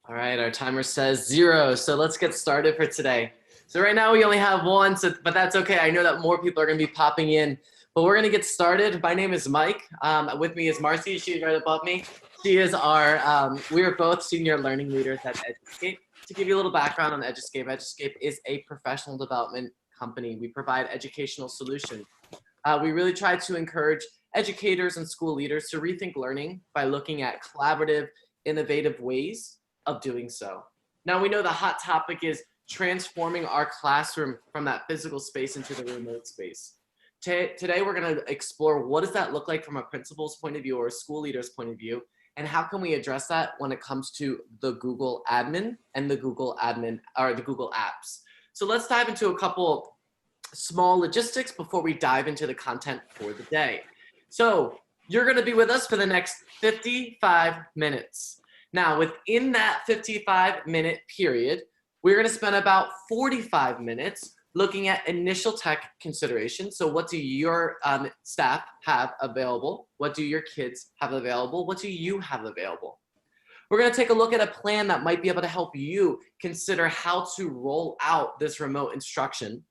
All right, our timer says 0, so let's get started for today. So right now we only have one, but that's okay. I know that more people are going to be popping in, but we're going to get started. My name is Mike. With me is Marcy. She's right above me. She is we are both senior learning leaders at Educate. To give you a little background on Educate, Educate is a professional development company. We provide educational solutions. We really try to encourage educators and school leaders to rethink learning by looking at collaborative, innovative ways of doing so. Now we know the hot topic is transforming our classroom from that physical space into the remote space. Today we're going to explore what does that look like from a principal's point of view or a school leader's point of view, and how can we address that when it comes to the Google admin and the Google admin or the Google apps. So let's dive into a couple small logistics before we dive into the content for the day. So you're going to be with us for the next 55 minutes. Now, within that 55-minute period, we're going to spend about 45 minutes looking at initial tech considerations. So what do your staff have available? What do your kids have available? What do you have available? We're going to take a look at a plan that might be able to help you consider how to roll out this remote instruction.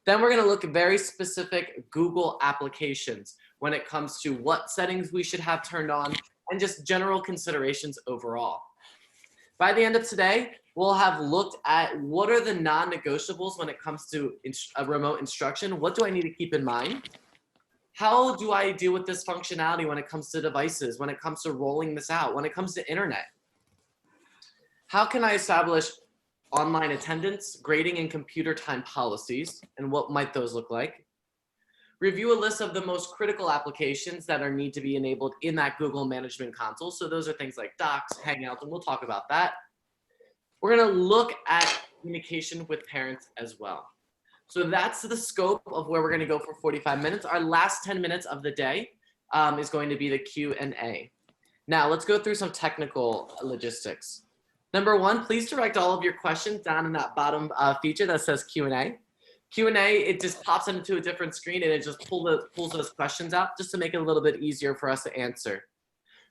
Then we're going to look at very specific Google applications when it comes to what settings we should have turned on and just general considerations overall. By the end of today, we'll have looked at what are the non-negotiables when it comes to a remote instruction. What do I need to keep in mind? How do I deal with this functionality when it comes to devices, when it comes to rolling this out, when it comes to internet? How can I establish online attendance, grading, and computer time policies, and what might those look like? Review a list of the most critical applications that need to be enabled in that Google Management Console. So those are things like Docs, Hangouts, and we'll talk about that. We're going to look at communication with parents as well. So that's the scope of where we're going to go for 45 minutes. Our last 10 minutes of the day is going to be the Q&A. Now let's go through some technical logistics. Number one, please direct all of your questions down in that bottom feature that says Q&A. Q&A, it just pops into a different screen and it just pulls those questions out just to make it a little bit easier for us to answer.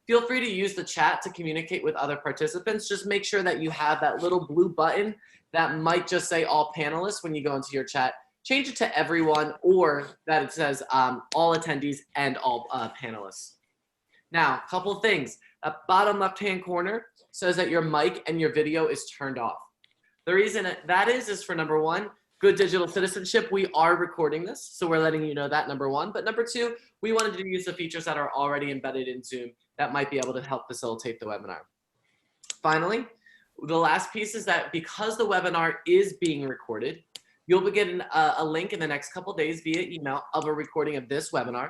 Feel free to use the chat to communicate with other participants. Just make sure that you have that little blue button that might just say all panelists when you go into your chat. Change it to everyone, or that it says all attendees and all panelists. Now, a couple of things. At bottom left-hand corner says that your mic and your video is turned off. The reason that is for number one, good digital citizenship. We are recording this, so we're letting you know that, number one. But number two, we wanted to use the features that are already embedded in Zoom that might be able to help facilitate the webinar. Finally, the last piece is that because the webinar is being recorded, you'll be getting a link in the next couple days via email of a recording of this webinar.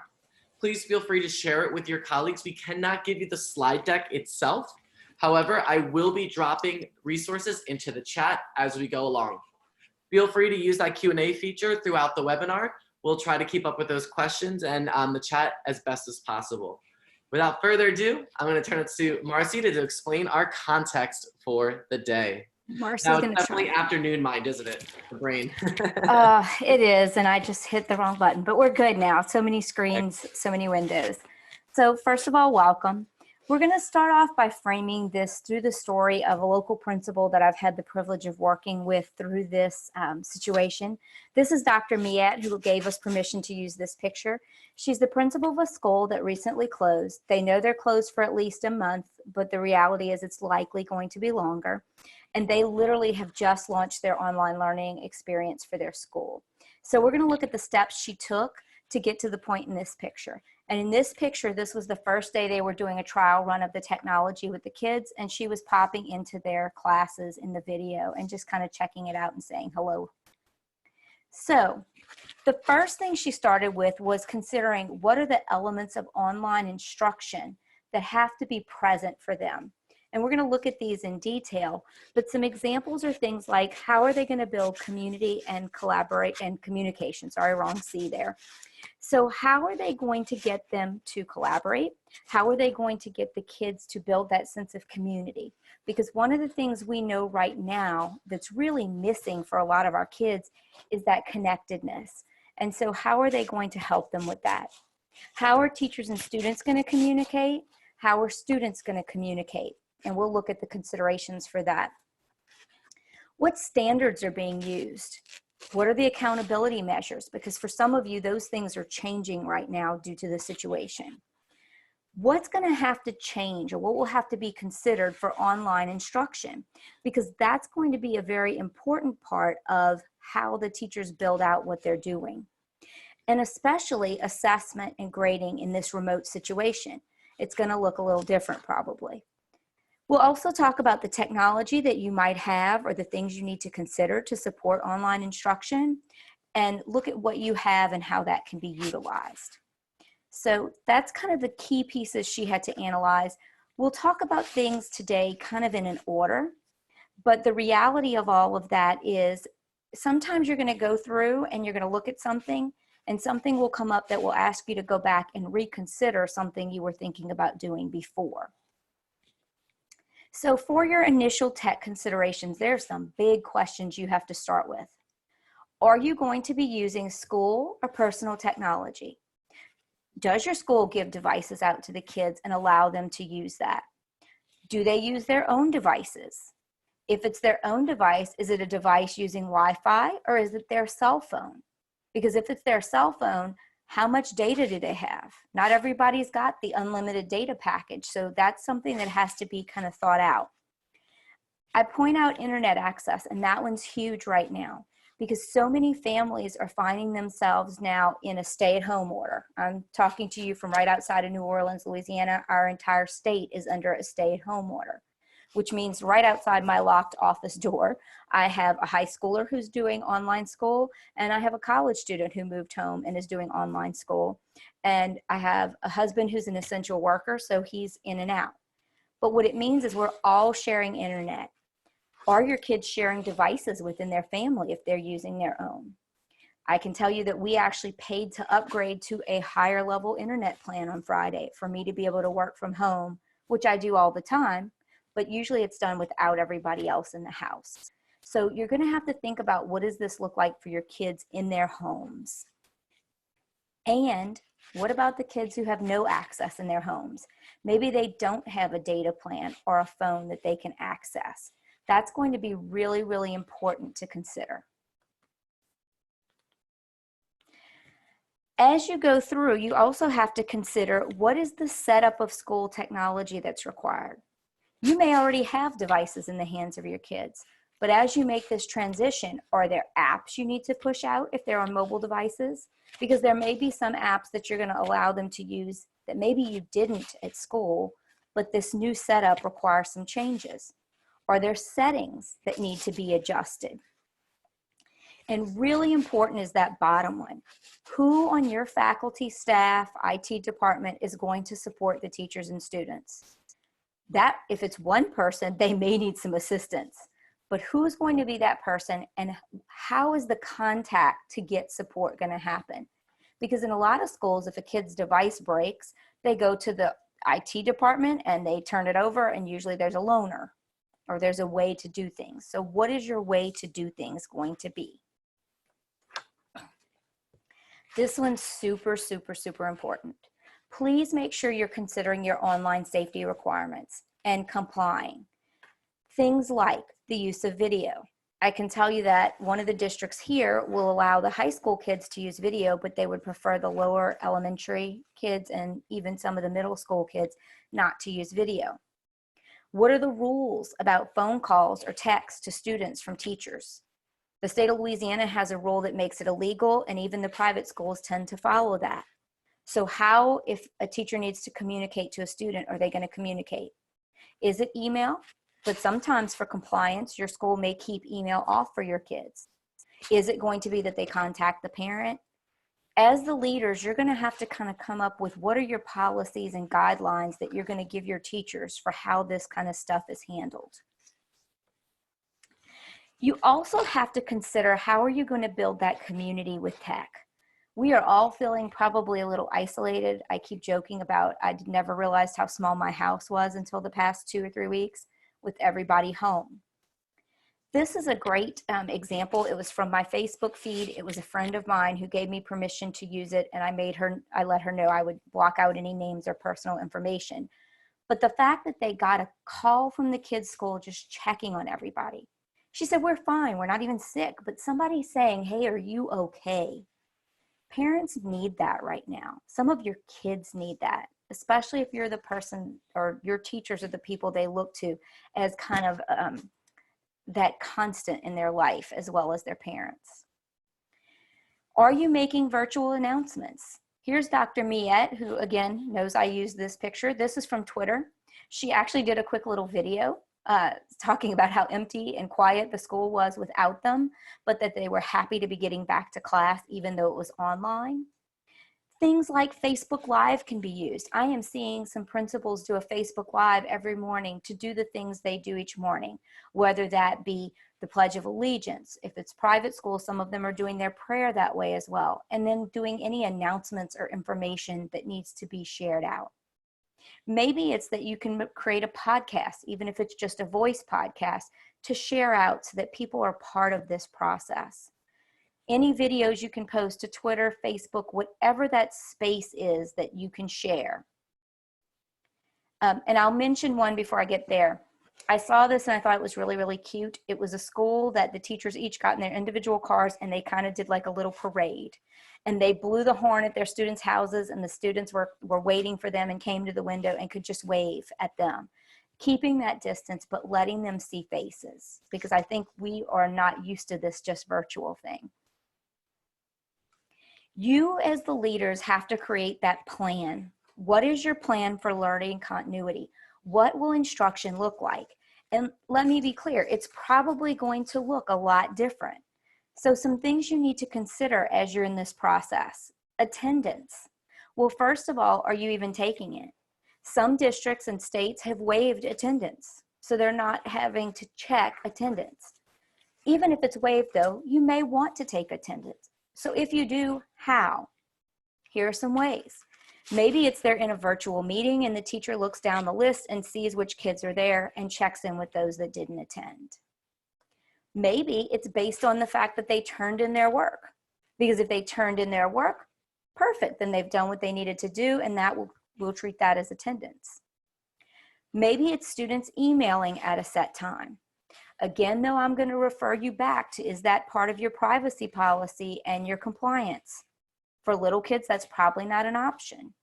Please feel free to share it with your colleagues. We cannot give you the slide deck itself. However, I will be dropping resources into the chat as we go along. Feel free to use that Q&A feature throughout the webinar. We'll try to keep up with those questions and the chat as best as possible. Without further ado, I'm going to turn it to Marcy to explain our context for the day. Marcy's now, it's going to definitely afternoon mind, isn't it? The brain. It is, and I just hit the wrong button, but we're good now. So many screens, so many windows. So first of all, welcome. We're going to start off by framing this through the story of a local principal that I've had the privilege of working with through this situation. This is Dr. Miette, who gave us permission to use this picture. She's the principal of a school that recently closed. They know they're closed for at least a month, but the reality is it's likely going to be longer. And they literally have just launched their online learning experience for their school. So we're going to look at the steps she took to get to the point in this picture. And in this picture, this was the first day they were doing a trial run of the technology with the kids, and she was popping into their classes in the video and just kind of checking it out and saying hello. So the first thing she started with was considering what are the elements of online instruction that have to be present for them. And we're going to look at these in detail, but some examples are things like how are they going to build community and collaborate and communication? Sorry, wrong C there. So how are they going to get them to collaborate? How are they going to get the kids to build that sense of community? Because one of the things we know right now that's really missing for a lot of our kids is that connectedness. And so how are they going to help them with that? How are teachers and students going to communicate? How are students going to communicate? and we'll look at the considerations for that. What standards are being used? What are the accountability measures? Because for some of you, those things are changing right now due to the situation. What's going to have to change, or what will have to be considered for online instruction? Because that's going to be a very important part of how the teachers build out what they're doing. And especially assessment and grading in this remote situation. It's going to look a little different probably. We'll also talk about the technology that you might have or the things you need to consider to support online instruction, and look at what you have and how that can be utilized. So that's kind of the key pieces she had to analyze. We'll talk about things today kind of in an order, but the reality of all of that is sometimes you're going to go through and you're going to look at something, and something will come up that will ask you to go back and reconsider something you were thinking about doing before. So for your initial tech considerations, there are some big questions you have to start with. Are you going to be using school or personal technology? Does your school give devices out to the kids and allow them to use that? Do they use their own devices? If it's their own device, is it a device using Wi-Fi, or is it their cell phone? Because if it's their cell phone, how much data do they have? Not everybody's got the unlimited data package, so that's something that has to be kind of thought out. I point out internet access, and that one's huge right now because so many families are finding themselves now in a stay-at-home order. I'm talking to you from right outside of New Orleans, Louisiana. Our entire state is under a stay-at-home order, which means right outside my locked office door, I have a high schooler who's doing online school, and I have a college student who moved home and is doing online school. And I have a husband who's an essential worker, so he's in and out. But what it means is we're all sharing internet. Are your kids sharing devices within their family if they're using their own? I can tell you that we actually paid to upgrade to a higher level internet plan on Friday for me to be able to work from home, which I do all the time, but usually it's done without everybody else in the house. So you're going to have to think about, what does this look like for your kids in their homes? And what about the kids who have no access in their homes? Maybe they don't have a data plan or a phone that they can access. That's going to be really, really important to consider. As you go through, you also have to consider, what is the setup of school technology that's required? You may already have devices in the hands of your kids, but as you make this transition, are there apps you need to push out if they're on mobile devices? Because there may be some apps that you're going to allow them to use that maybe you didn't at school, but this new setup requires some changes. Are there settings that need to be adjusted? And really important is that bottom one. Who on your faculty, staff, IT department is going to support the teachers and students? That, if it's one person, they may need some assistance, but who's going to be that person, and how is the contact to get support going to happen? Because in a lot of schools, if a kid's device breaks, they go to the IT department and they turn it over, and usually there's a loaner or there's a way to do things. So what is your way to do things going to be? This one's super, super, super important. Please make sure you're considering your online safety requirements and complying. Things like the use of video. I can tell you that one of the districts here will allow the high school kids to use video, but they would prefer the lower elementary kids and even some of the middle school kids not to use video. What are the rules about phone calls or texts to students from teachers? The state of Louisiana has a rule that makes it illegal, and even the private schools tend to follow that. So how, if a teacher needs to communicate to a student, are they going to communicate? Is it email? But sometimes for compliance, your school may keep email off for your kids. Is it going to be that they contact the parent? As the leaders, you're going to have to kind of come up with, what are your policies and guidelines that you're going to give your teachers for how this kind of stuff is handled. You also have to consider, how are you going to build that community with tech? We are all feeling probably a little isolated. I keep joking about, I never realized how small my house was until the past 2 or 3 weeks with everybody home. This is a great example. It was from my Facebook feed. It was a friend of mine who gave me permission to use it, and I let her know I would block out any names or personal information. But the fact that they got a call from the kids' school just checking on everybody. She said, we're fine, we're not even sick, but somebody saying, hey, are you okay? Parents need that right now. Some of your kids need that, especially if you're the person or your teachers are the people they look to as kind of that constant in their life as well as their parents. Are you making virtual announcements? Here's Dr. Miette, who again knows I use this picture. This is from Twitter. She actually did a quick little video talking about how empty and quiet the school was without them, but that they were happy to be getting back to class even though it was online. Things like Facebook Live can be used. I am seeing some principals do a Facebook Live every morning to do the things they do each morning, whether that be the Pledge of Allegiance. If it's private school, some of them are doing their prayer that way as well, and then doing any announcements or information that needs to be shared out. Maybe it's that you can create a podcast, even if it's just a voice podcast, to share out so that people are part of this process. Any videos you can post to Twitter, Facebook, whatever that space is that you can share. And I'll mention one before I get there. I saw this and I thought it was really, really cute. It was a school that the teachers each got in their individual cars and they kind of did like a little parade. And they blew the horn at their students' houses and the students were waiting for them and came to the window and could just wave at them. Keeping that distance, but letting them see faces, because I think we are not used to this just virtual thing. You as the leaders have to create that plan. What is your plan for learning continuity? What will instruction look like? And let me be clear, it's probably going to look a lot different. So some things you need to consider as you're in this process. Attendance. Well, first of all, are you even taking it? Some districts and states have waived attendance, so they're not having to check attendance. Even if it's waived though, you may want to take attendance. So if you do, how? Here are some ways. Maybe it's they're in a virtual meeting and the teacher looks down the list and sees which kids are there and checks in with those that didn't attend. Maybe it's based on the fact that they turned in their work. Because if they turned in their work, perfect, then they've done what they needed to do and that we'll treat that as attendance. Maybe it's students emailing at a set time. Again, though, I'm going to refer you back to, is that part of your privacy policy and your compliance? For little kids, that's probably not an option.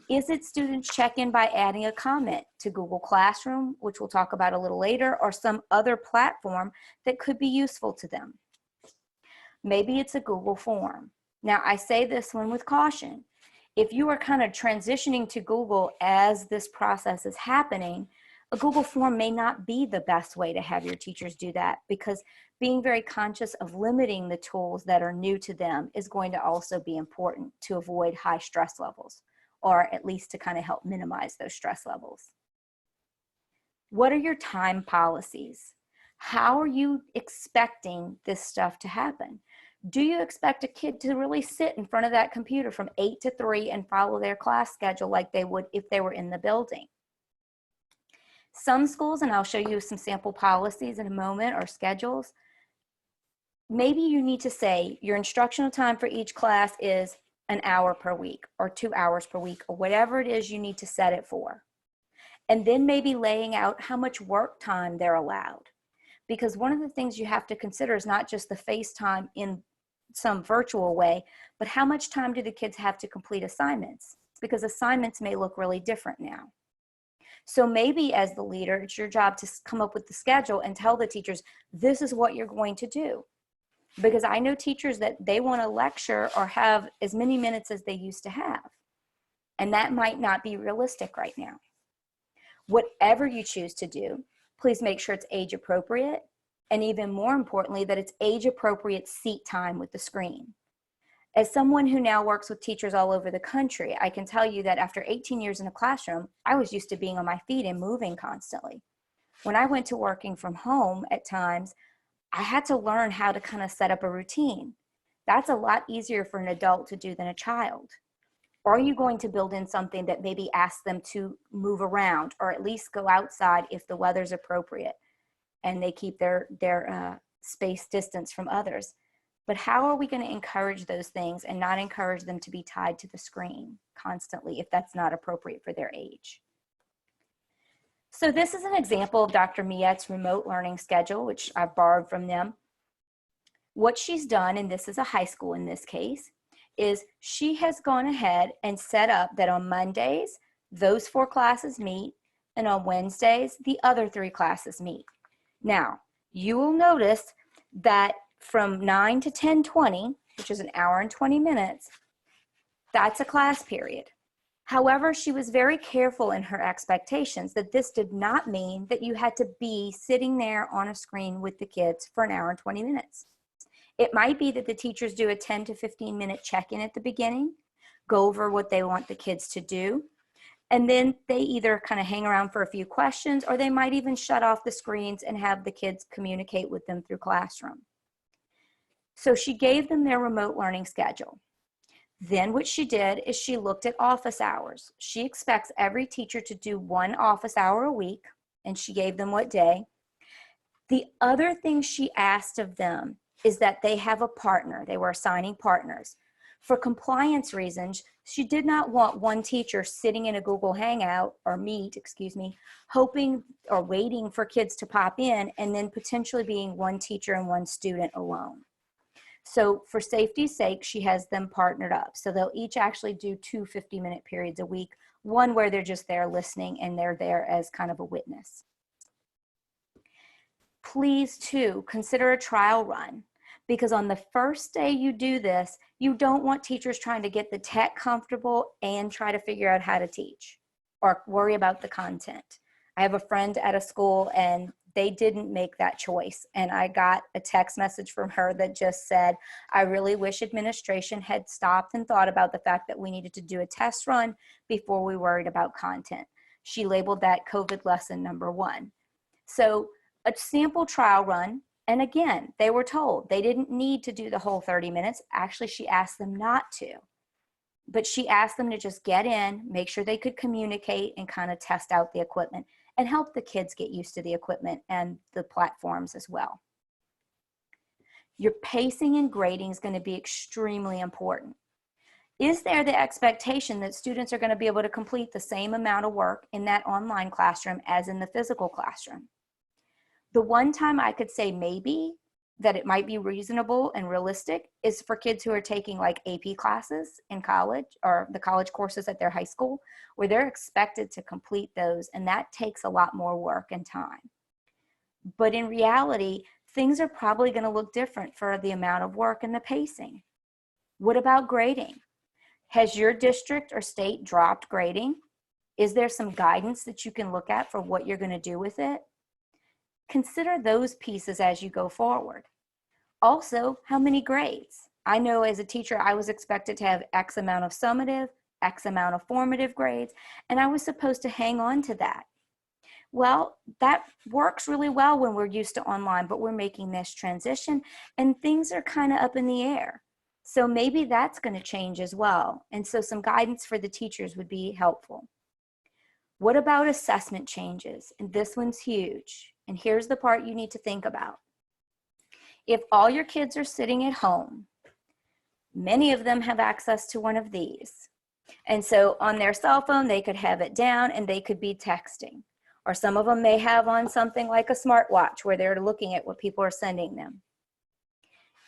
Is it students check in by adding a comment to Google Classroom, which we'll talk about a little later, or some other platform that could be useful to them? Maybe it's a Google form. Now, I say this one with caution. If you are kind of transitioning to Google as this process is happening, a Google form may not be the best way to have your teachers do that, because being very conscious of limiting the tools that are new to them is going to also be important to avoid high stress levels, or at least to kind of help minimize those stress levels. What are your time policies? How are you expecting this stuff to happen? Do you expect a kid to really sit in front of that computer from 8 to 3 and follow their class schedule like they would if they were in the building? Some schools, and I'll show you some sample policies in a moment or schedules, maybe you need to say your instructional time for each class is an hour per week or 2 hours per week or whatever it is you need to set it for. And then maybe laying out how much work time they're allowed. Because one of the things you have to consider is not just the FaceTime in some virtual way, but how much time do the kids have to complete assignments? Because assignments may look really different now. So maybe as the leader, it's your job to come up with the schedule and tell the teachers, this is what you're going to do. Because I know teachers that they want to lecture or have as many minutes as they used to have. And that might not be realistic right now. Whatever you choose to do, please make sure it's age appropriate. And even more importantly, that it's age appropriate seat time with the screen. As someone who now works with teachers all over the country, I can tell you that after 18 years in a classroom, I was used to being on my feet and moving constantly. When I went to working from home at times, I had to learn how to kind of set up a routine. That's a lot easier for an adult to do than a child. Or are you going to build in something that maybe asks them to move around or at least go outside if the weather's appropriate and they keep their space distance from others? But how are we going to encourage those things and not encourage them to be tied to the screen constantly if that's not appropriate for their age? So this is an example of Dr. Miette's remote learning schedule, which I've borrowed from them. What she's done, and this is a high school in this case, is she has gone ahead and set up that on Mondays, those 4 classes meet, and on Wednesdays, the other 3 classes meet. Now, you will notice that from 9 to 10:20, which is an hour and 20 minutes, that's a class period. However, she was very careful in her expectations that this did not mean that you had to be sitting there on a screen with the kids for an hour and 20 minutes. It might be that the teachers do a 10 to 15 minute check-in at the beginning, go over what they want the kids to do, and then they either kind of hang around for a few questions, or they might even shut off the screens and have the kids communicate with them through Classroom. So she gave them their remote learning schedule. Then what she did is she looked at office hours. She expects every teacher to do 1 office hour a week, and she gave them what day. The other thing she asked of them is that they have a partner. They were assigning partners. For compliance reasons, she did not want one teacher sitting in a Google Hangout or Meet, hoping or waiting for kids to pop in and then potentially being one teacher and one student alone. So for safety's sake, she has them partnered up. So they'll each actually do 2 50-minute periods a week, one where they're just there listening and they're there as kind of a witness. Please, too, consider a trial run, because on the first day you do this, you don't want teachers trying to get the tech comfortable and try to figure out how to teach or worry about the content. I have a friend at a school and they didn't make that choice. And I got a text message from her that just said, I really wish administration had stopped and thought about the fact that we needed to do a test run before we worried about content. She labeled that COVID lesson number 1. So a sample trial run, and again, they were told they didn't need to do the whole 30 minutes. Actually, she asked them not to. But she asked them to just get in, make sure they could communicate and kind of test out the equipment and help the kids get used to the equipment and the platforms as well. Your pacing and grading is going to be extremely important. Is there the expectation that students are going to be able to complete the same amount of work in that online classroom as in the physical classroom? The one time I could say maybe that it might be reasonable and realistic is for kids who are taking like AP classes in college or the college courses at their high school, where they're expected to complete those, and that takes a lot more work and time. But in reality, things are probably going to look different for the amount of work and the pacing. What about grading? Has your district or state dropped grading? Is there some guidance that you can look at for what you're going to do with it? Consider those pieces as you go forward. Also, how many grades? I know as a teacher, I was expected to have X amount of summative, X amount of formative grades, and I was supposed to hang on to that. Well, that works really well when we're used to online, but we're making this transition and things are kind of up in the air. So maybe that's going to change as well. And so some guidance for the teachers would be helpful. What about assessment changes? And this one's huge. And here's the part you need to think about. If all your kids are sitting at home, many of them have access to one of these. And so on their cell phone, they could have it down and they could be texting. Or some of them may have on something like a smartwatch where they're looking at what people are sending them.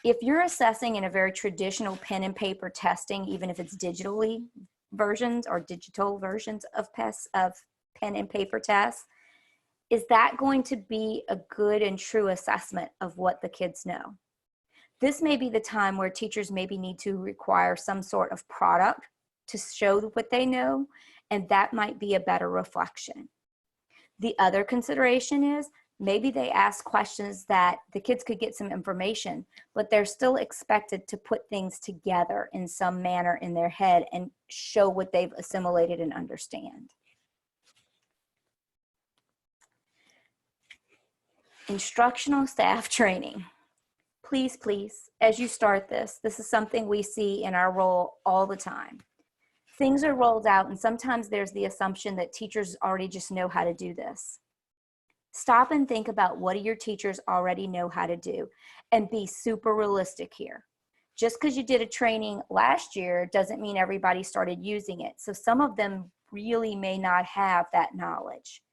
If you're assessing in a very traditional pen and paper testing, even if it's digitally versions or digital versions of pen and paper tests, is that going to be a good and true assessment of what the kids know? This may be the time where teachers maybe need to require some sort of product to show what they know, and that might be a better reflection. The other consideration is maybe they ask questions that the kids could get some information, but they're still expected to put things together in some manner in their head and show what they've assimilated and understand. Instructional staff training. Please, please, as you start this is something we see in our role all the time. Things are rolled out and sometimes there's the assumption that teachers already just know how to do this. Stop and think about what do your teachers already know how to do and be super realistic here. Just because you did a training last year doesn't mean everybody started using it. So some of them really may not have that knowledge.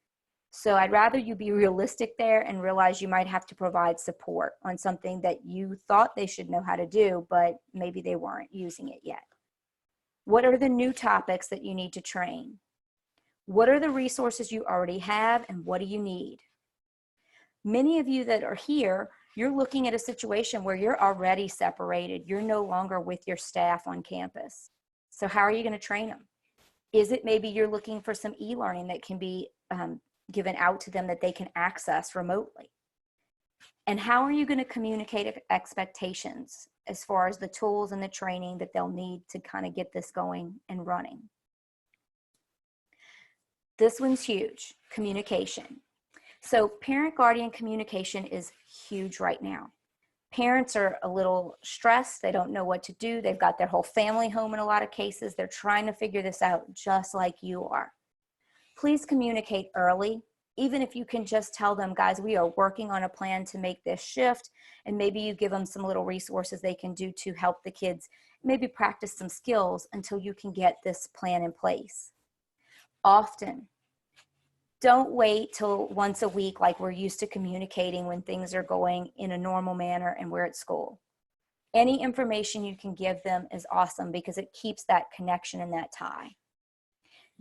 So I'd rather you be realistic there and realize you might have to provide support on something that you thought they should know how to do, but maybe they weren't using it yet. What are the new topics that you need to train? What are the resources you already have, and what do you need? Many of you that are here, you're looking at a situation where you're already separated. You're no longer with your staff on campus. So how are you going to train them? Is it maybe you're looking for some e-learning that can be given out to them that they can access remotely? And how are you going to communicate expectations as far as the tools and the training that they'll need to kind of get this going and running? This one's huge, communication. So parent-guardian communication is huge right now. Parents are a little stressed. They don't know what to do. They've got their whole family home in a lot of cases. They're trying to figure this out just like you are. Please communicate early, even if you can just tell them, guys, we are working on a plan to make this shift, and maybe you give them some little resources they can do to help the kids maybe practice some skills until you can get this plan in place. Often, don't wait till once a week like we're used to communicating when things are going in a normal manner and we're at school. Any information you can give them is awesome because it keeps that connection and that tie.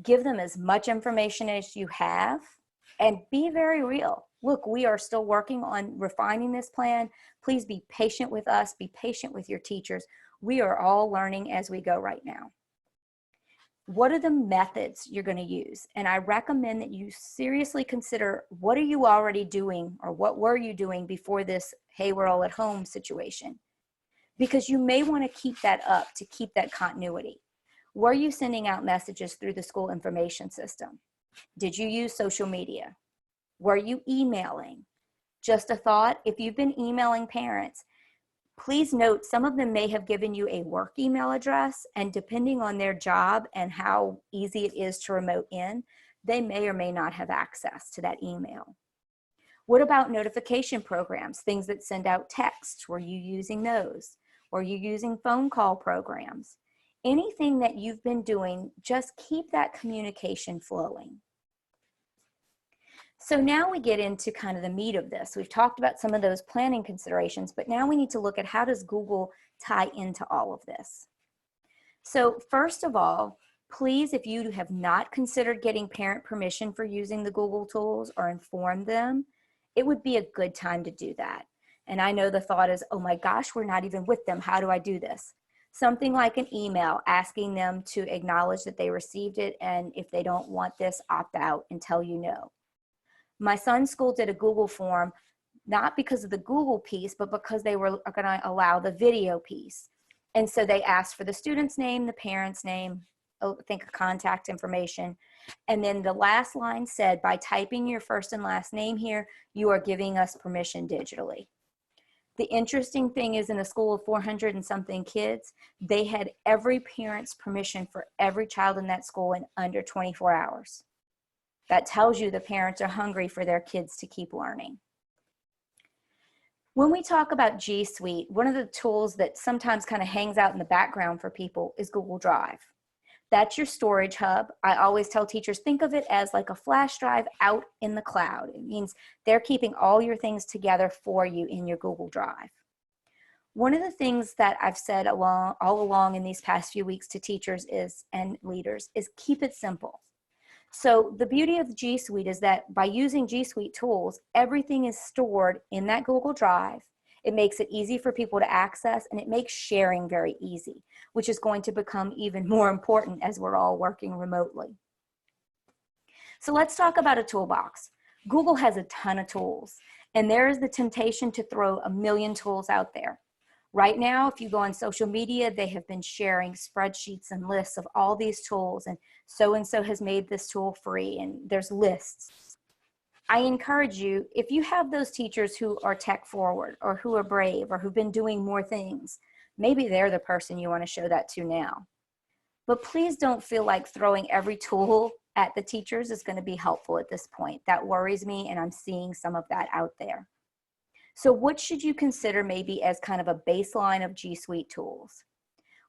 Give them as much information as you have and be very real. Look, we are still working on refining this plan. Please be patient with us. Be patient with your teachers. We are all learning as we go right now. What are the methods you're going to use? And I recommend that you seriously consider, what are you already doing, or what were you doing before this, hey, we're all at home situation? Because you may want to keep that up to keep that continuity. Were you sending out messages through the school information system? Did you use social media? Were you emailing? Just a thought, if you've been emailing parents, please note some of them may have given you a work email address, and depending on their job and how easy it is to remote in, they may or may not have access to that email. What about notification programs, things that send out texts? Were you using those? Were you using phone call programs? Anything that you've been doing, just keep that communication flowing. So now we get into kind of the meat of this. We've talked about some of those planning considerations, but now we need to look at how does Google tie into all of this. So first of all, please, if you have not considered getting parent permission for using the Google tools or informed them, it would be a good time to do that. And I know the thought is, oh my gosh, we're not even with them. How do I do this? Something like an email asking them to acknowledge that they received it, and if they don't want this, opt out and tell you no. My son's school did a Google form, not because of the Google piece, but because they were going to allow the video piece. And so they asked for the student's name, the parent's name, I think contact information. And then the last line said, by typing your first and last name here, you are giving us permission digitally. The interesting thing is, in a school of 400 and something kids, they had every parent's permission for every child in that school in under 24 hours. That tells you the parents are hungry for their kids to keep learning. When we talk about GSuite, one of the tools that sometimes kind of hangs out in the background for people is Google Drive. That's your storage hub. I always tell teachers, think of it as like a flash drive out in the cloud. It means they're keeping all your things together for you in your Google Drive. One of the things that I've said all along in these past few weeks to teachers and leaders is keep it simple. So the beauty of GSuite is that by using GSuite tools, everything is stored in that Google Drive. It makes it easy for people to access, and it makes sharing very easy, which is going to become even more important as we're all working remotely. So let's talk about a toolbox. Google has a ton of tools, and there is the temptation to throw a million tools out there. Right now, if you go on social media, they have been sharing spreadsheets and lists of all these tools, and so has made this tool free, and there's lists. I encourage you, if you have those teachers who are tech forward or who are brave or who've been doing more things, maybe they're the person you want to show that to now. But please don't feel like throwing every tool at the teachers is going to be helpful at this point. That worries me, and I'm seeing some of that out there. So what should you consider maybe as kind of a baseline of GSuite tools?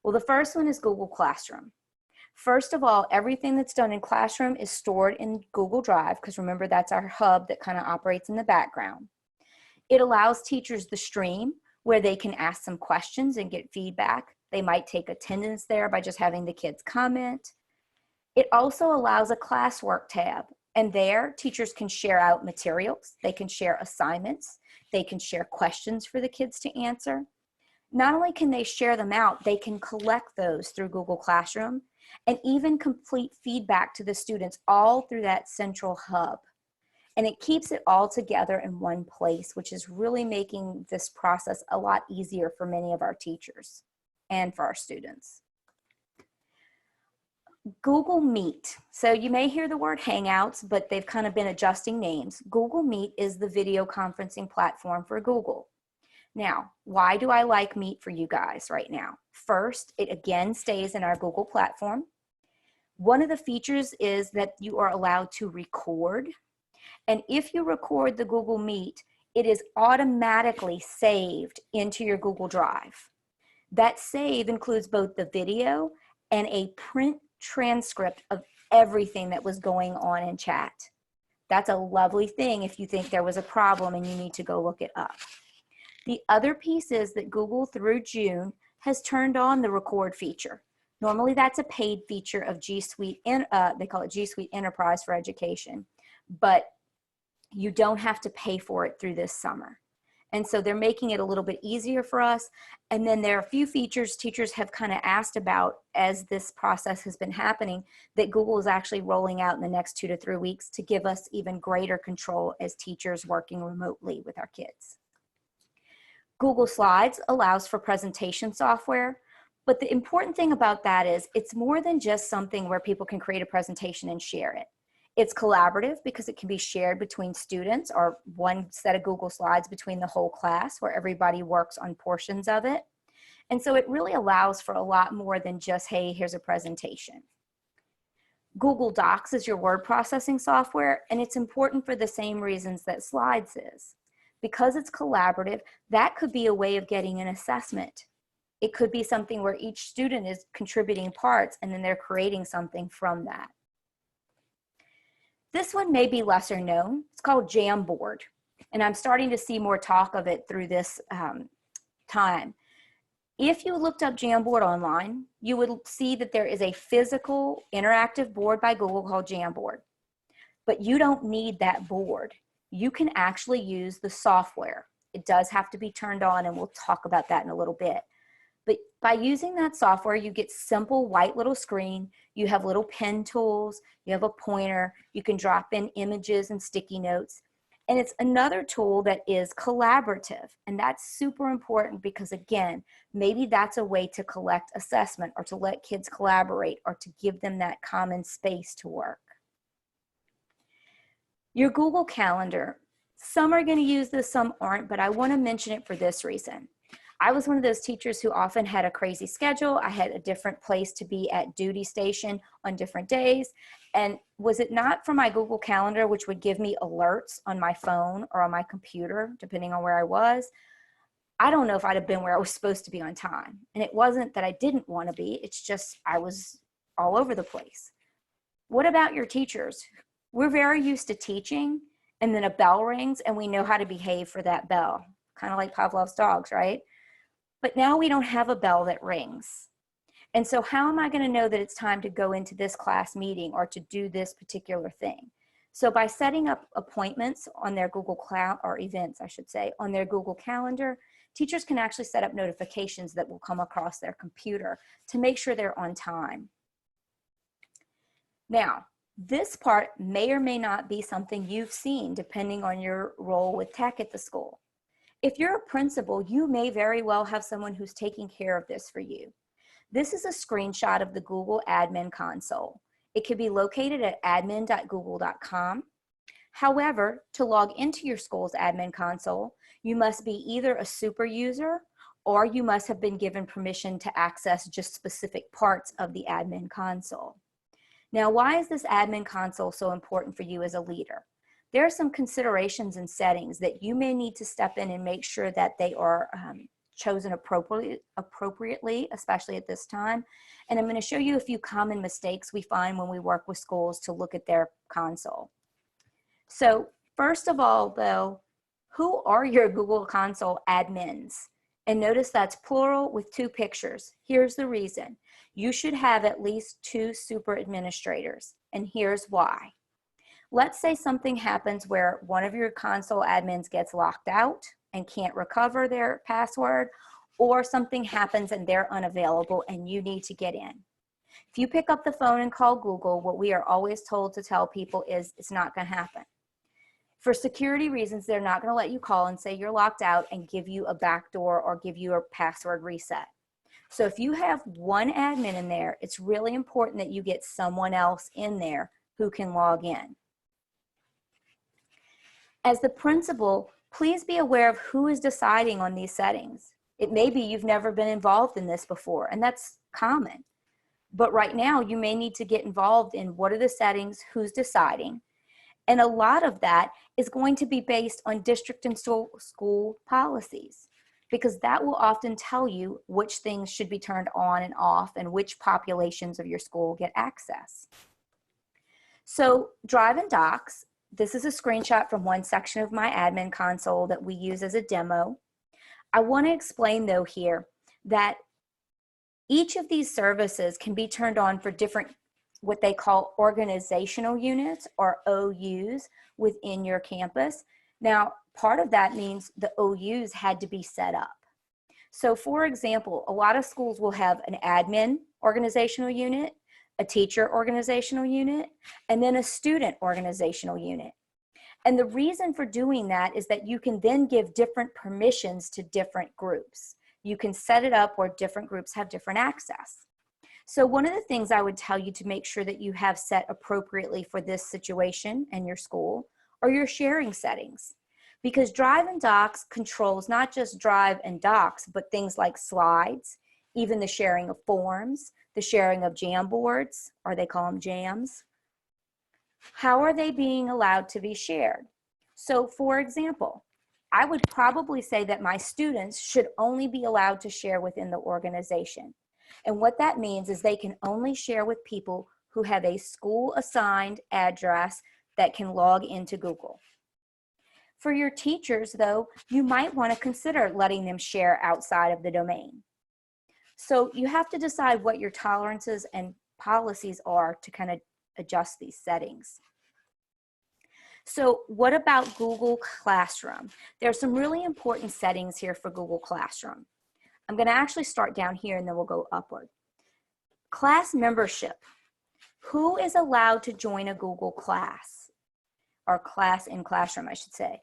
Well, the first one is Google Classroom. First of all, everything that's done in classroom is stored in Google Drive, because remember, that's our hub that kind of operates in the background. It allows teachers the stream where they can ask some questions and get feedback. They might take attendance there by just having the kids comment. It also allows a classwork tab, and there teachers can share out materials, they can share assignments, they can share questions for the kids to answer. Not only can they share them out, they can collect those through Google Classroom and even complete feedback to the students all through that central hub. And it keeps it all together in one place, which is really making this process a lot easier for many of our teachers and for our students. Google Meet. So you may hear the word Hangouts, but they've kind of been adjusting names. Google Meet is the video conferencing platform for Google. Now, why do I like Meet for you guys right now? First, it again stays in our Google platform. One of the features is that you are allowed to record. And if you record the Google Meet, it is automatically saved into your Google Drive. That save includes both the video and a print transcript of everything that was going on in chat. That's a lovely thing if you think there was a problem and you need to go look it up. The other piece is that Google through June has turned on the record feature. Normally that's a paid feature of GSuite, they call it GSuite Enterprise for Education, but you don't have to pay for it through this summer. And so they're making it a little bit easier for us. And then there are a few features teachers have kind of asked about as this process has been happening that Google is actually rolling out in the next 2 to 3 weeks to give us even greater control as teachers working remotely with our kids. Google Slides allows for presentation software, but the important thing about that is it's more than just something where people can create a presentation and share it. It's collaborative because it can be shared between students or one set of Google Slides between the whole class where everybody works on portions of it. And so it really allows for a lot more than just, hey, here's a presentation. Google Docs is your word processing software, and it's important for the same reasons that Slides is. Because it's collaborative, that could be a way of getting an assessment. It could be something where each student is contributing parts and then they're creating something from that. This one may be lesser known. It's called Jamboard, and I'm starting to see more talk of it through this time. If you looked up Jamboard online, you would see that there is a physical interactive board by Google called Jamboard, but you don't need that board. You can actually use the software. It does have to be turned on, and we'll talk about that in a little bit. But by using that software, you get simple white little screen. You have little pen tools. You have a pointer. You can drop in images and sticky notes. And it's another tool that is collaborative. And that's super important because, again, maybe that's a way to collect assessment or to let kids collaborate or to give them that common space to work. Your Google Calendar. Some are going to use this, some aren't, but I want to mention it for this reason. I was one of those teachers who often had a crazy schedule. I had a different place to be at duty station on different days. And was it not for my Google Calendar, which would give me alerts on my phone or on my computer, depending on where I was, I don't know if I'd have been where I was supposed to be on time. And it wasn't that I didn't want to be, it's just I was all over the place. What about your teachers? We're very used to teaching, and then a bell rings and we know how to behave for that bell, kind of like Pavlov's dogs, right? But now we don't have a bell that rings. And so how am I going to know that it's time to go into this class meeting or to do this particular thing? So by setting up appointments on their Google Cloud, or events, I should say, on their Google Calendar, teachers can actually set up notifications that will come across their computer to make sure they're on time. Now, this part may or may not be something you've seen depending on your role with tech at the school. If you're a principal, you may very well have someone who's taking care of this for you. This is a screenshot of the Google Admin Console. It can be located at admin.google.com. However, to log into your school's admin console, you must be either a super user or you must have been given permission to access just specific parts of the admin console. Now, why is this admin console so important for you as a leader? There are some considerations and settings that you may need to step in and make sure that they are chosen appropriately, especially at this time. And I'm going to show you a few common mistakes we find when we work with schools to look at their console. So first of all, though, who are your Google Console admins? And notice that's plural with 2 pictures. Here's the reason. You should have at least 2 super administrators, and here's why. Let's say something happens where one of your console admins gets locked out and can't recover their password, or something happens and they're unavailable and you need to get in. If you pick up the phone and call Google, what we are always told to tell people is it's not going to happen. For security reasons, they're not going to let you call and say you're locked out and give you a backdoor or give you a password reset. So if you have one admin in there, it's really important that you get someone else in there who can log in. As the principal, please be aware of who is deciding on these settings. It may be you've never been involved in this before, and that's common. But right now, you may need to get involved in what are the settings, who's deciding. And a lot of that is going to be based on district and school policies, because that will often tell you which things should be turned on and off and which populations of your school get access. So Drive and Docs, this is a screenshot from one section of my admin console that we use as a demo. I want to explain though here that each of these services can be turned on for different, what they call organizational units or OUs within your campus. Now, part of that means the OUs had to be set up. So for example, a lot of schools will have an admin organizational unit, a teacher organizational unit, and then a student organizational unit. And the reason for doing that is that you can then give different permissions to different groups. You can set it up where different groups have different access. So one of the things I would tell you to make sure that you have set appropriately for this situation and your school are your sharing settings. Because Drive and Docs controls not just Drive and Docs, but things like slides, even the sharing of forms, the sharing of Jamboards, or they call them jams. How are they being allowed to be shared? So for example, I would probably say that my students should only be allowed to share within the organization. And what that means is they can only share with people who have a school assigned address that can log into Google. For your teachers though, you might want to consider letting them share outside of the domain. So you have to decide what your tolerances and policies are to kind of adjust these settings. So what about Google Classroom? There's some really important settings here for Google Classroom. I'm going to actually start down here and then we'll go upward. Class membership. Who is allowed to join a Google class? Or class in Classroom, I should say.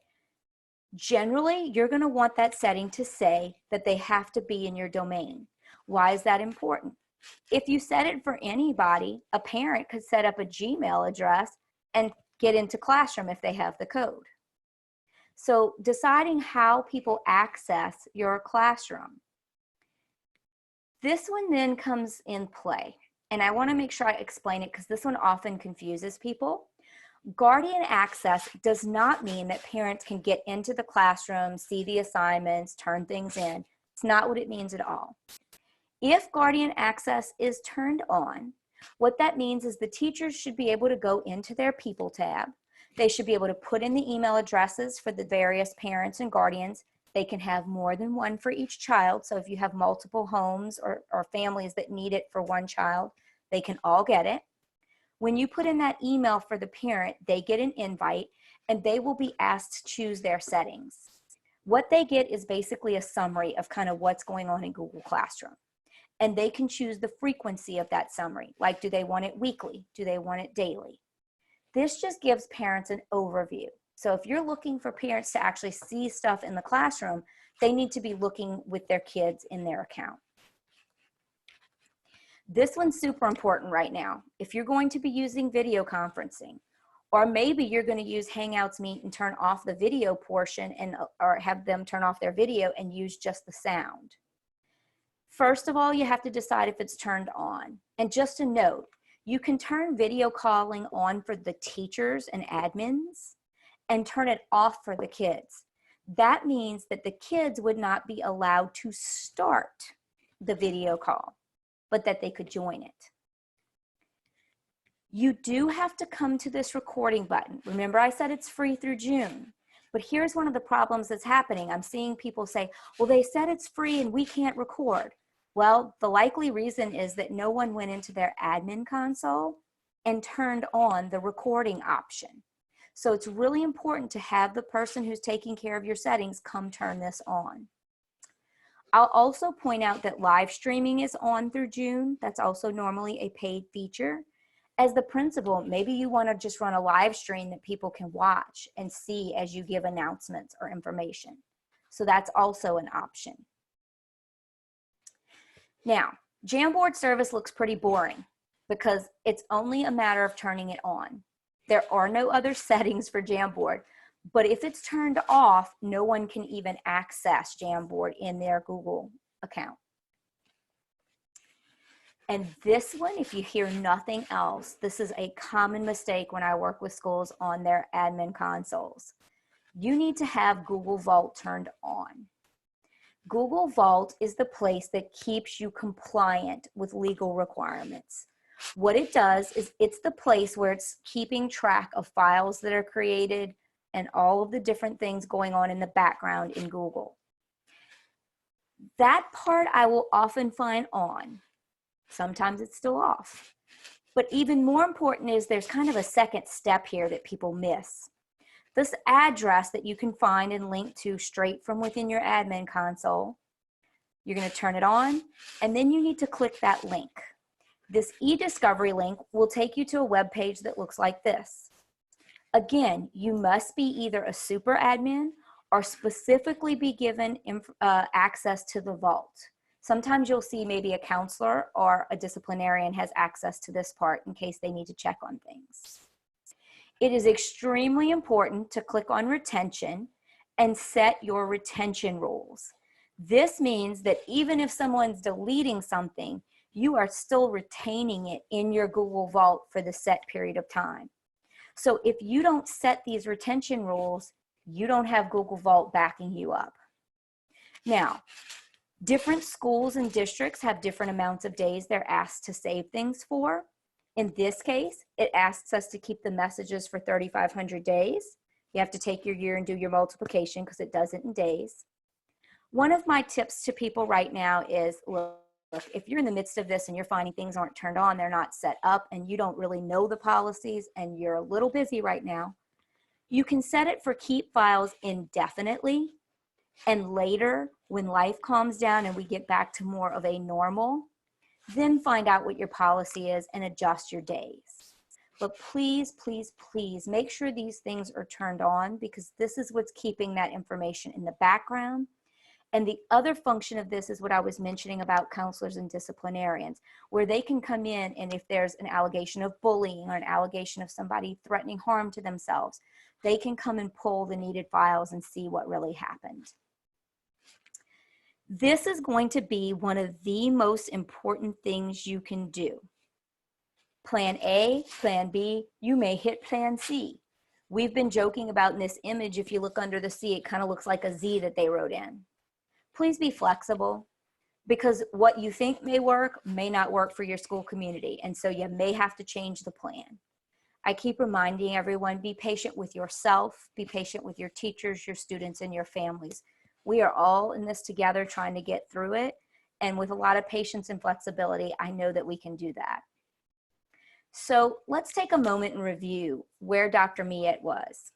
Generally, you're going to want that setting to say that they have to be in your domain. Why is that important? If you set it for anybody, a parent could set up a Gmail address and get into Classroom if they have the code. So deciding how people access your classroom. This one then comes in play, and I want to make sure I explain it because this one often confuses people. Guardian access does not mean that parents can get into the classroom, see the assignments, turn things in. It's not what it means at all. If Guardian access is turned on, what that means is the teachers should be able to go into their People tab. They should be able to put in the email addresses for the various parents and guardians. They can have more than one for each child. So if you have multiple homes or families that need it for one child, they can all get it. When you put in that email for the parent, they get an invite and they will be asked to choose their settings. What they get is basically a summary of kind of what's going on in Google Classroom. And they can choose the frequency of that summary. Like, do they want it weekly? Do they want it daily? This just gives parents an overview. So if you're looking for parents to actually see stuff in the classroom, they need to be looking with their kids in their account. This one's super important right now. If you're going to be using video conferencing, or maybe you're going to use Hangouts Meet and turn off the video portion and or have them turn off their video and use just the sound. First of all, you have to decide if it's turned on. And just a note, you can turn video calling on for the teachers and admins and turn it off for the kids. That means that the kids would not be allowed to start the video call, but that they could join it. You do have to come to this recording button. Remember, I said it's free through June. But here's one of the problems that's happening. I'm seeing people say, well, they said it's free and we can't record. Well, the likely reason is that no one went into their admin console and turned on the recording option. So it's really important to have the person who's taking care of your settings come turn this on. I'll also point out that live streaming is on through June. That's also normally a paid feature. As the principal, maybe you want to just run a live stream that people can watch and see as you give announcements or information. So that's also an option. Now, Jamboard service looks pretty boring because it's only a matter of turning it on. There are no other settings for Jamboard, but if it's turned off, no one can even access Jamboard in their Google account. And this one, if you hear nothing else, this is a common mistake when I work with schools on their admin consoles. You need to have Google Vault turned on. Google Vault is the place that keeps you compliant with legal requirements. What it does is it's the place where it's keeping track of files that are created and all of the different things going on in the background in Google. That part I will often find on. Sometimes it's still off. But even more important is there's kind of a second step here that people miss. This address that you can find and link to straight from within your admin console, you're going to turn it on, and then you need to click that link. This e-discovery link will take you to a web page that looks like this. Again, you must be either a super admin or specifically be given access to the vault. Sometimes you'll see maybe a counselor or a disciplinarian has access to this part in case they need to check on things. It is extremely important to click on retention and set your retention rules. This means that even if someone's deleting something, you are still retaining it in your Google Vault for the set period of time. So if you don't set these retention rules, you don't have Google Vault backing you up. Now, different schools and districts have different amounts of days they're asked to save things for. In this case, it asks us to keep the messages for 3,500 days. You have to take your year and do your multiplication because it does it in days. One of my tips to people right now is, look, if you're in the midst of this and you're finding things aren't turned on, they're not set up, and you don't really know the policies and you're a little busy right now, you can set it for keep files indefinitely. And later, when life calms down and we get back to more of a normal, then find out what your policy is and adjust your days. But please, please, please make sure these things are turned on because this is what's keeping that information in the background. And the other function of this is what I was mentioning about counselors and disciplinarians, where they can come in and if there's an allegation of bullying or an allegation of somebody threatening harm to themselves, they can come and pull the needed files and see what really happened. This is going to be one of the most important things you can do. Plan A, Plan B, you may hit Plan C. We've been joking about in this image, if you look under the C, it kind of looks like a Z that they wrote in. Please be flexible because what you think may work may not work for your school community, and so you may have to change the plan. I keep reminding everyone, be patient with yourself, be patient with your teachers, your students, and your families. We are all in this together trying to get through it. And with a lot of patience and flexibility, I know that we can do that. So let's take a moment and review where Dr. Miette was.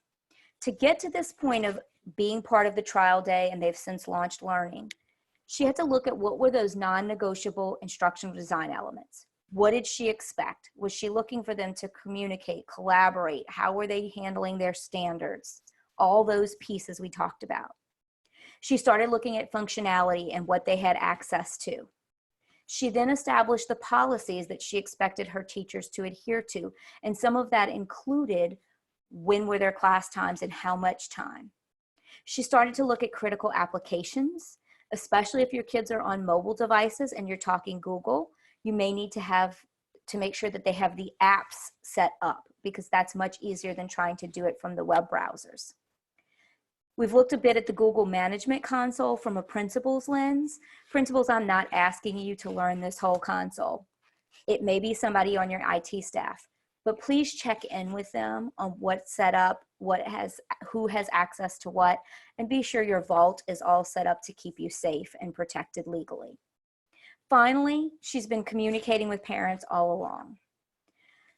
To get to this point of being part of the trial day, and they've since launched learning, she had to look at what were those non-negotiable instructional design elements. What did she expect? Was she looking for them to communicate, collaborate? How were they handling their standards? All those pieces we talked about. She started looking at functionality and what they had access to. She then established the policies that she expected her teachers to adhere to, and some of that included when were their class times and how much time. She started to look at critical applications, especially if your kids are on mobile devices and you're talking Google, you may need to make sure that they have the apps set up because that's much easier than trying to do it from the web browsers. We've looked a bit at the Google Management Console from a principal's lens. Principals, I'm not asking you to learn this whole console. It may be somebody on your IT staff, but please check in with them on what's set up, who has access to what, and be sure your vault is all set up to keep you safe and protected legally. Finally, she's been communicating with parents all along.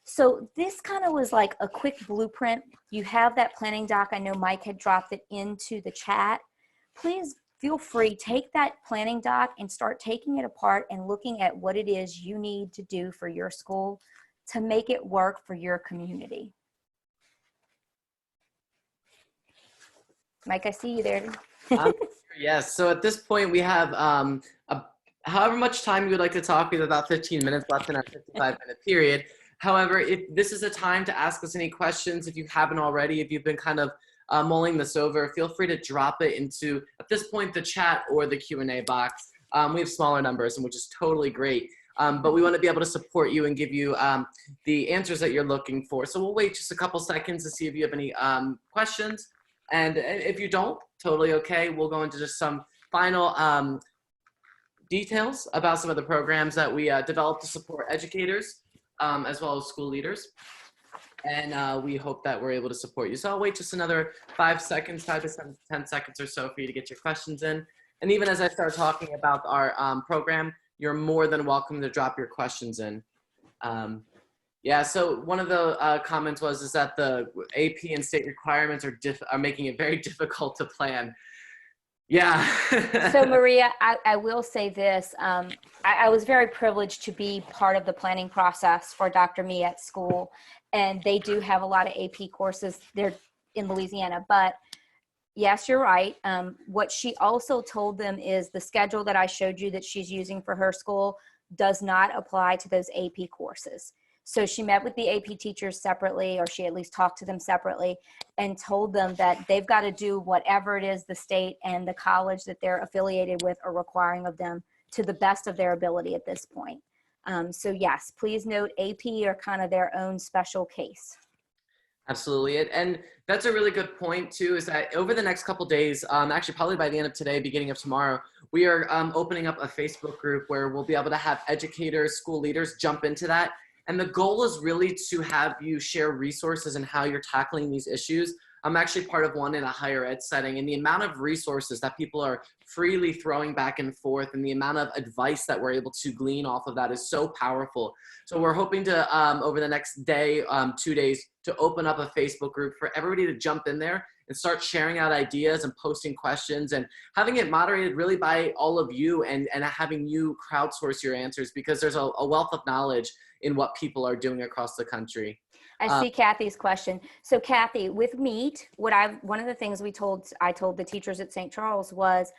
So this kind of was like a quick blueprint. You have that planning doc. I know Mike had dropped it into the chat. Please feel free, take that planning doc and start taking it apart and looking at what it is you need to do for your school to make it work for your community. Mike, I see you there. Yes, so at this point we have however much time you would like to talk. We have about 15 minutes left in our 55-minute period. However, if this is a time to ask us any questions, if you haven't already, if you've been kind of mulling this over, feel free to drop it into, at this point, the chat or the Q&A box. We have smaller numbers, which is totally great. But we want to be able to support you and give you the answers that you're looking for. So we'll wait just a couple seconds to see if you have any questions. And if you don't, totally okay. We'll go into just some final details about some of the programs that we developed to support educators as well as school leaders. And we hope that we're able to support you. So I'll wait just another 5 seconds, 5 to 10 seconds or so for you to get your questions in. And even as I start talking about our program, you're more than welcome to drop your questions in. Yeah, so one of the comments is that the AP and state requirements are making it very difficult to plan. Yeah. So Maria, I will say this. I was very privileged to be part of the planning process for Dr. Me at school. And they do have a lot of AP courses there in Louisiana. But yes, you're right. What she also told them is the schedule that I showed you that she's using for her school does not apply to those AP courses. So she met with the AP teachers separately, or she at least talked to them separately, and told them that they've got to do whatever it is the state and the college that they're affiliated with are requiring of them to the best of their ability at this point. So yes, please note AP are kind of their own special case. Absolutely. And that's a really good point too, is that over the next couple days, actually probably by the end of today, beginning of tomorrow, we are opening up a Facebook group where we'll be able to have educators, school leaders jump into that. And the goal is really to have you share resources and how you're tackling these issues. I'm actually part of one in a higher ed setting, and the amount of resources that people are freely throwing back and forth and the amount of advice that we're able to glean off of that is so powerful. So we're hoping to, over the next day, 2 days, to open up a Facebook group for everybody to jump in there and start sharing out ideas and posting questions and having it moderated really by all of you and having you crowdsource your answers, because there's a wealth of knowledge in what people are doing across the country. I see Kathy's question. So Kathy, with MEET, one of the things I told the teachers at St. Charles was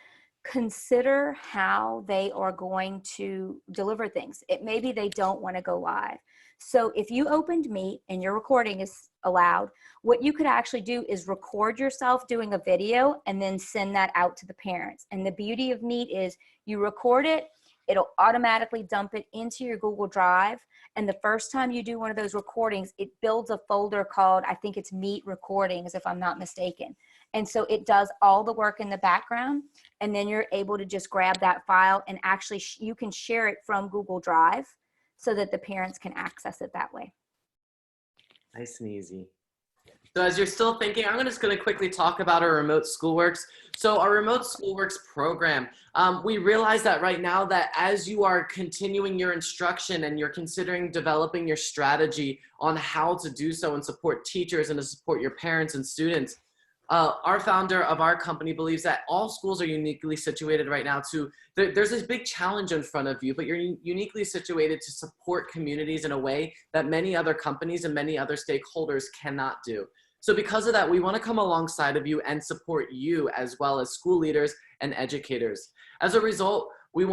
consider how they are going to deliver things. Maybe they don't want to go live. So if you opened MEET and your recording is allowed, what you could actually do is record yourself doing a video and then send that out to the parents. And the beauty of MEET is you record it, it'll automatically dump it into your Google Drive. And the first time you do one of those recordings, it builds a folder called, I think it's MEET Recordings, if I'm not mistaken. And so it does all the work in the background. And then you're able to just grab that file and actually you can share it from Google Drive so that the parents can access it that way. Nice and easy. So as you're still thinking, I'm just going to quickly talk about our Remote Schoolworks. So our Remote Schoolworks program, we realize that right now that as you are continuing your instruction and you're considering developing your strategy on how to do so and support teachers and to support your parents and students, our founder of our company believes that all schools are uniquely situated right now there's this big challenge in front of you, but you're uniquely situated to support communities in a way that many other companies and many other stakeholders cannot do. So because of that, we want to come alongside of you and support you as well as school leaders and educators. As a result, we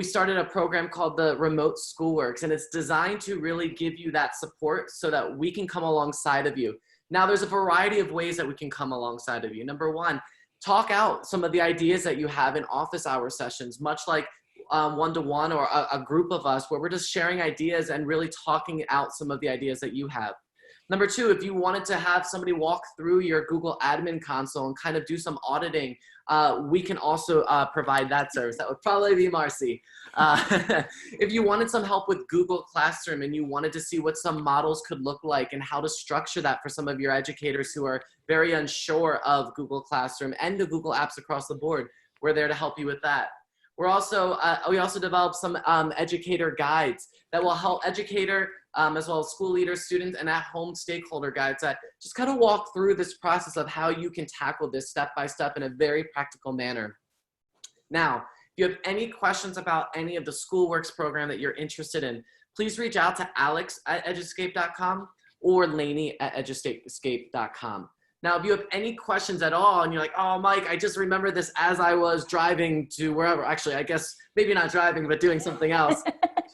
started a program called the Remote Schoolworks, and it's designed to really give you that support so that we can come alongside of you. Now, there's a variety of ways that we can come alongside of you. Number one, talk out some of the ideas that you have in office hour sessions, much like one-to-one or a group of us where we're just sharing ideas and really talking out some of the ideas that you have. Number two, if you wanted to have somebody walk through your Google admin console and kind of do some auditing, we can also provide that service. That would probably be Marcy. If you wanted some help with Google Classroom and you wanted to see what some models could look like and how to structure that for some of your educators who are very unsure of Google Classroom and the Google apps across the board, we're there to help you with that. We also developed some educator guides that will help educator as well as school leaders, students, and at-home stakeholder guides that just kind of walk through this process of how you can tackle this step by step in a very practical manner. Now, if you have any questions about any of the SchoolWorks program that you're interested in, please reach out to alex@eduscape.com or laney@eduscape.com. Now, if you have any questions at all and you're like, oh, Mike, I just remember this as I was driving to wherever, actually, I guess maybe not driving, but doing something else,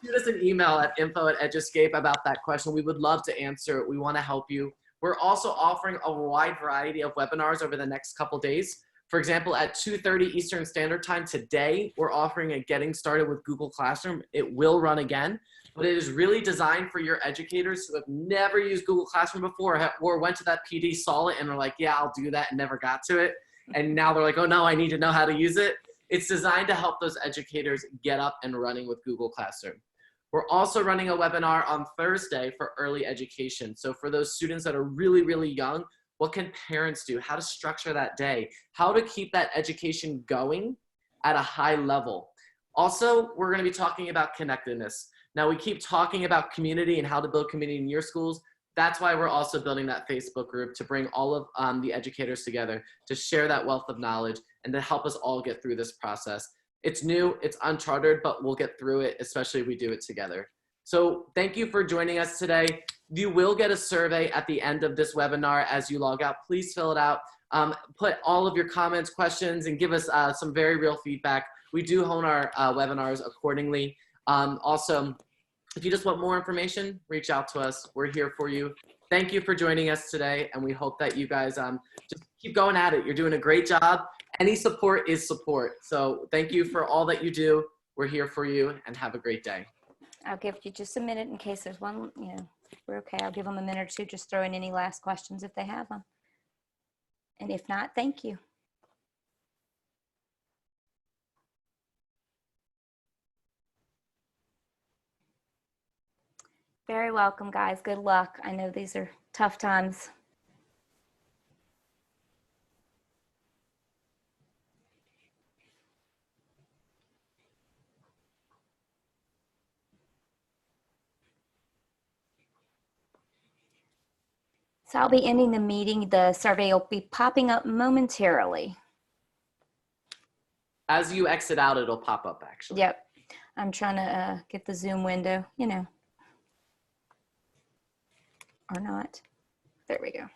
shoot us an email at info@eduscape about that question. We would love to answer it. We want to help you. We're also offering a wide variety of webinars over the next couple days. For example, at 2:30 Eastern Standard Time today, we're offering a Getting Started with Google Classroom. It will run again, but it is really designed for your educators who have never used Google Classroom before or went to that PD, saw it, and are like, yeah, I'll do that, and never got to it. And now they're like, oh no, I need to know how to use it. It's designed to help those educators get up and running with Google Classroom. We're also running a webinar on Thursday for early education. So for those students that are really, really young, what can parents do? How to structure that day? How to keep that education going at a high level? Also, we're going to be talking about connectedness. Now, we keep talking about community and how to build community in your schools. That's why we're also building that Facebook group to bring all of the educators together to share that wealth of knowledge and to help us all get through this process. It's new, it's uncharted, but we'll get through it, especially if we do it together. So thank you for joining us today. You will get a survey at the end of this webinar as you log out. Please fill it out. Put all of your comments, questions, and give us some very real feedback. We do hone our webinars accordingly. Also, if you just want more information, reach out to us. We're here for you. Thank you for joining us today, and we hope that you guys just keep going at it. You're doing a great job. Any support is support. So thank you for all that you do. We're here for you, and have a great day. I'll give you just a minute in case there's one, we're okay. I'll give them a minute or two, just throw in any last questions if they have them. And if not, thank you. Very welcome, guys. Good luck. I know these are tough times. So I'll be ending the meeting. The survey will be popping up momentarily. As you exit out, it'll pop up, actually. Yep. I'm trying to get the Zoom window, or not. There we go.